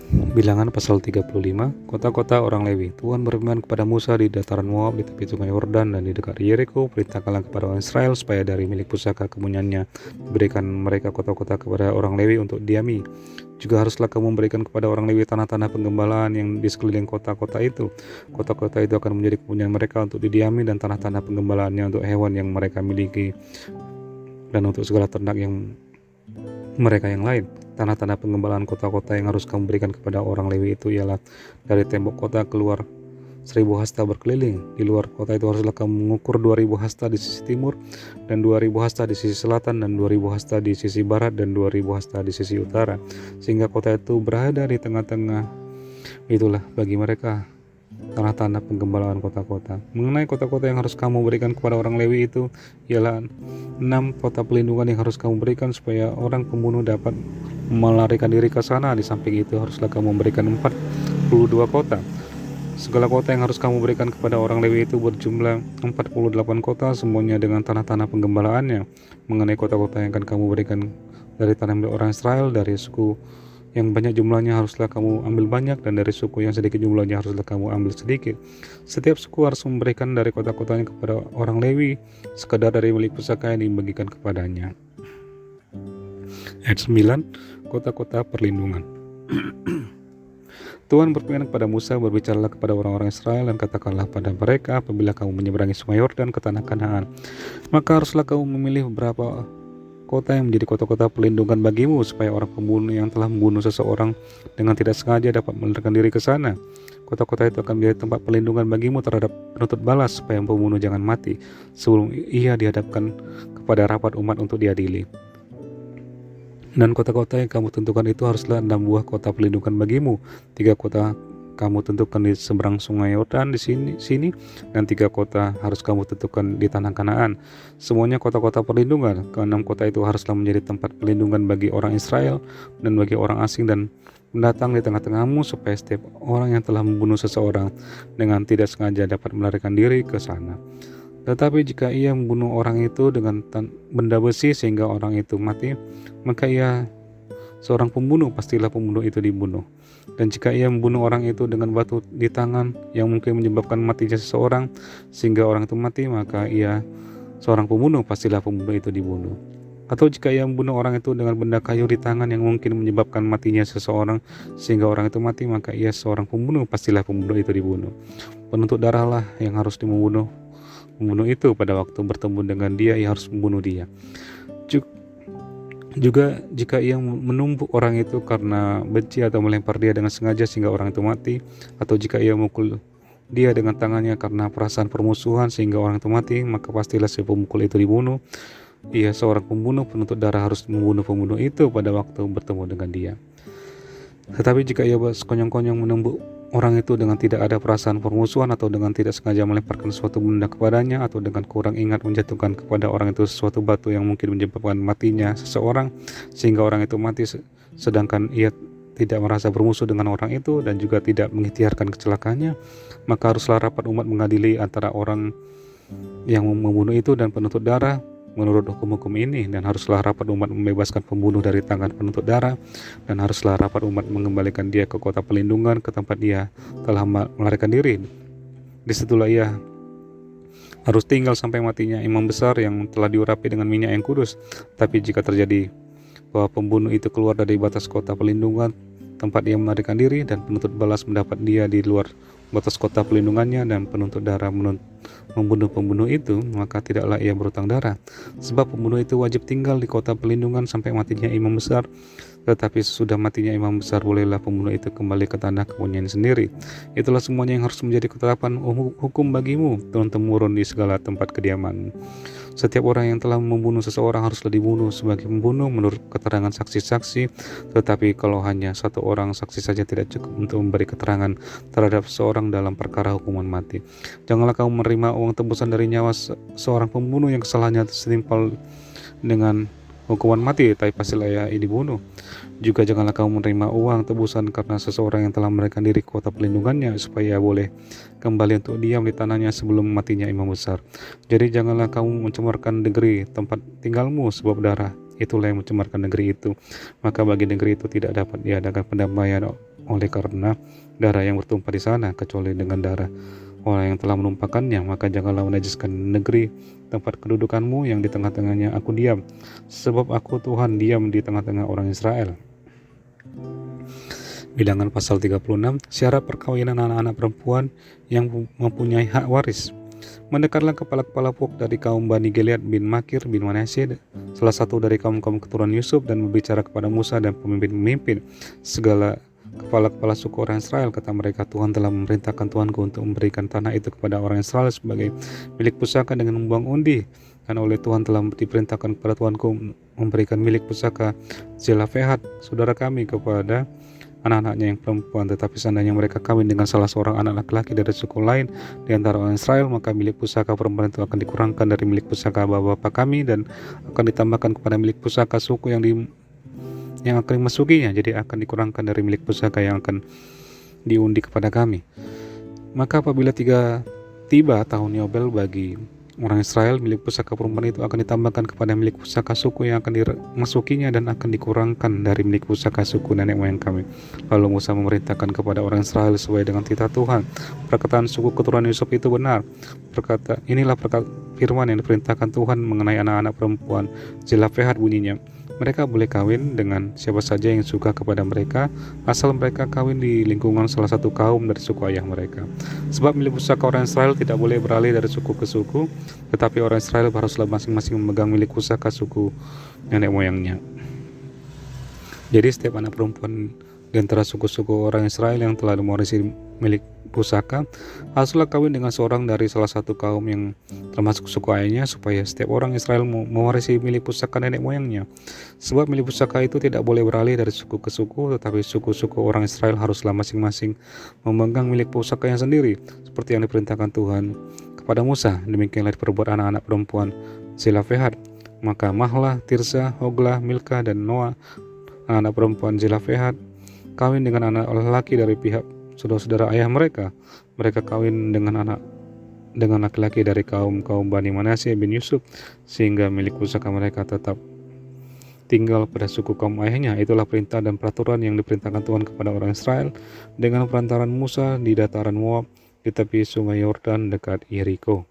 Bilangan pasal 35, kota-kota orang Lewi. Tuhan berfirman kepada Musa di dataran Moab di tepi sungai Yordan dan di dekat Yeriko, perintahkanlah kepada orang Israel supaya dari milik pusaka kepunyaannya diberikan mereka kota-kota kepada orang Lewi untuk diami. Juga haruslah kamu memberikan kepada orang Lewi tanah-tanah penggembalaan yang di sekeliling kota-kota itu. Kota-kota itu akan menjadi kepunyaan mereka untuk didiami dan tanah-tanah penggembalaannya untuk hewan yang mereka miliki dan untuk segala ternak yang mereka yang lain. Tanah-tanah penggembalaan kota-kota yang harus kamu berikan kepada orang Lewi itu ialah dari tembok kota keluar 1000 hasta berkeliling. Di luar kota itu haruslah kamu mengukur 2000 hasta di sisi timur dan 2000 hasta di sisi selatan dan 2000 hasta di sisi barat dan 2000 hasta di sisi utara, sehingga kota itu berada di tengah-tengah. Itulah bagi mereka tanah-tanah penggembalaan kota-kota. Mengenai kota-kota yang harus kamu berikan kepada orang Lewi itu ialah 6 kota pelindungan yang harus kamu berikan supaya orang pembunuh dapat melarikan diri ke sana. Di samping itu haruslah kamu memberikan 42 kota. Segala kota yang harus kamu berikan kepada orang Lewi itu berjumlah 48 kota, semuanya dengan tanah-tanah penggembalaannya. Mengenai kota-kota yang akan kamu berikan dari tanah milik orang Israel, dari suku yang banyak jumlahnya haruslah kamu ambil banyak, dan dari suku yang sedikit jumlahnya haruslah kamu ambil sedikit. Setiap suku harus memberikan dari kota-kotanya kepada orang Lewi sekadar dari milik pusaka yang dibagikan kepadanya. Ayat 9, kota-kota perlindungan. Tuhan berfirman kepada Musa, berbicaralah kepada orang-orang Israel dan katakanlah pada mereka, apabila kamu menyeberangi sungai Yordan ke tanah Kanaan, maka haruslah kamu memilih beberapa kota yang menjadi kota-kota perlindungan bagimu, supaya orang pembunuh yang telah membunuh seseorang dengan tidak sengaja dapat melarikan diri ke sana. Kota-kota itu akan menjadi tempat perlindungan bagimu terhadap penuntut balas, supaya pembunuh jangan mati sebelum ia dihadapkan kepada rapat umat untuk diadili. Dan kota-kota yang kamu tentukan itu haruslah 6 buah kota perlindungan bagimu. 3 kota kamu tentukan di seberang sungai Yordan di sini, dan 3 kota harus kamu tentukan di tanah Kanaan. Semuanya kota-kota perlindungan. Ke-6 kota itu haruslah menjadi tempat perlindungan bagi orang Israel dan bagi orang asing dan mendatang di tengah-tengahmu, supaya setiap orang yang telah membunuh seseorang dengan tidak sengaja dapat melarikan diri ke sana. Tetapi jika ia membunuh orang itu dengan benda besi sehingga orang itu mati, maka ia seorang pembunuh, pastilah pembunuh itu dibunuh. Dan jika ia membunuh orang itu dengan batu di tangan yang mungkin menyebabkan matinya seseorang sehingga orang itu mati, maka ia seorang pembunuh, pastilah pembunuh itu dibunuh. Atau jika ia membunuh orang itu dengan benda kayu di tangan yang mungkin menyebabkan matinya seseorang sehingga orang itu mati, maka ia seorang pembunuh, pastilah pembunuh itu dibunuh. Penuntut darahlah yang harus membunuh itu. Pada waktu bertemu dengan dia, ia harus membunuh dia. Juga jika ia menumbuk orang itu karena benci atau melempar dia dengan sengaja sehingga orang itu mati, atau jika ia memukul dia dengan tangannya karena perasaan permusuhan sehingga orang itu mati, maka pastilah si pemukul itu dibunuh. Ia seorang pembunuh, penuntut darah harus membunuh pembunuh itu pada waktu bertemu dengan dia. Tetapi jika ia sekonyong-konyong menumbuk orang itu dengan tidak ada perasaan permusuhan, atau dengan tidak sengaja melemparkan suatu benda kepadanya, atau dengan kurang ingat menjatuhkan kepada orang itu sesuatu batu yang mungkin menyebabkan matinya seseorang sehingga orang itu mati, sedangkan ia tidak merasa bermusuh dengan orang itu dan juga tidak mengikhtiarkan kecelakaannya, maka haruslah rapat umat mengadili antara orang yang membunuh itu dan penuntut darah menurut hukum-hukum ini, dan haruslah rapat umat membebaskan pembunuh dari tangan penuntut darah, dan haruslah rapat umat mengembalikan dia ke kota perlindungan, ke tempat dia telah melarikan diri. Disitulah ia harus tinggal sampai matinya imam besar yang telah diurapi dengan minyak yang kudus. Tapi jika terjadi bahwa pembunuh itu keluar dari batas kota perlindungan tempat dia melarikan diri, dan penuntut balas mendapat dia di luar batas kota pelindungannya, dan penuntut darah membunuh pembunuh itu, maka tidaklah ia berhutang darah, sebab pembunuh itu wajib tinggal di kota pelindungan sampai matinya imam besar. Tetapi sesudah matinya imam besar, bolehlah pembunuh itu kembali ke tanah kepunyaan sendiri. Itulah semuanya yang harus menjadi ketetapan hukum bagimu turun-temurun di segala tempat kediamanmu. Setiap orang yang telah membunuh seseorang haruslah dibunuh sebagai pembunuh menurut keterangan saksi-saksi. Tetapi kalau hanya satu orang saksi saja tidak cukup untuk memberi keterangan terhadap seorang dalam perkara hukuman mati. Janganlah kamu menerima uang tebusan dari nyawa seorang pembunuh yang kesalahannya setimpal dengan hukuman mati, tapi pastilah ia dibunuh. Juga janganlah kamu menerima uang tebusan karena seseorang yang telah melarikan diri ke kota pelindungannya, supaya boleh kembali untuk diam di tanahnya sebelum matinya imam besar. Jadi janganlah kamu mencemarkan negeri tempat tinggalmu, sebab darah itulah yang mencemarkan negeri itu. Maka bagi negeri itu tidak dapat diadakan pendamaian oleh karena darah yang bertumpah di sana, kecuali dengan darah orang yang telah menumpahkannya. Maka janganlah menajiskan negeri tempat kedudukanmu yang di tengah-tengahnya aku diam, sebab aku Tuhan diam di tengah-tengah orang Israel. Bilangan pasal 36, syarat perkawinan anak-anak perempuan yang mempunyai hak waris. Mendekatlah kepala-kepala pok dari kaum Bani Gilead bin Makir bin Manasye, salah satu dari kaum-kaum keturunan Yusuf, dan berbicara kepada Musa dan pemimpin-pemimpin segala kepala-kepala suku orang Israel. Kata mereka, Tuhan telah memerintahkan Tuanku untuk memberikan tanah itu kepada orang Israel sebagai milik pusaka dengan membuang undi. Dan oleh Tuhan telah diperintahkan kepada Tuanku memberikan milik pusaka Zelafehad, saudara kami, kepada anak-anaknya yang perempuan. Tetapi seandainya mereka kawin dengan salah seorang anak laki-laki dari suku lain di antara orang Israel, maka milik pusaka perempuan itu akan dikurangkan dari milik pusaka bapak-bapak kami dan akan ditambahkan kepada milik pusaka suku yang akan dimasukinya. Jadi akan dikurangkan dari milik pusaka yang akan diundi kepada kami. Maka apabila tiba tahun Yobel bagi orang Israel, milik pusaka perempuan itu akan ditambahkan kepada milik pusaka suku yang akan dimasukinya dan akan dikurangkan dari milik pusaka suku nenek moyang kami. Lalu Musa memerintahkan kepada orang Israel sesuai dengan titah Tuhan. Perkataan suku keturunan Yusuf itu benar. Inilah firman yang diperintahkan Tuhan mengenai anak-anak perempuan Zelafehad, bunyinya, mereka boleh kawin dengan siapa saja yang suka kepada mereka, asal mereka kawin di lingkungan salah satu kaum dari suku ayah mereka. Sebab milik pusaka orang Israel tidak boleh beralih dari suku ke suku, tetapi orang Israel haruslah masing-masing memegang milik pusaka suku nenek moyangnya. Jadi setiap anak perempuan di antara suku-suku orang Israel yang telah mewarisi milik pusaka haruslah kawin dengan seorang dari salah satu kaum yang termasuk suku ayahnya, supaya setiap orang Israel mewarisi milik pusaka nenek moyangnya. Sebab milik pusaka itu tidak boleh beralih dari suku ke suku, tetapi suku-suku orang Israel haruslah masing-masing memegang milik pusaka yang sendiri, seperti yang diperintahkan Tuhan kepada Musa. Demikianlah diperbuat anak-anak perempuan Zelafehad. Maka Mahlah, Tirsa, Hoglah, Milka, dan Noah, anak perempuan Zelafehad, kawin dengan anak laki-laki dari pihak saudara-saudara ayah mereka. Mereka kawin dengan laki-laki dari kaum Bani Manasye bin Yusuf, sehingga milik pusaka mereka tetap tinggal pada suku kaum ayahnya. Itulah perintah dan peraturan yang diperintahkan Tuhan kepada orang Israel dengan perantaran Musa di dataran Moab di tepi sungai Yordan dekat Yeriko.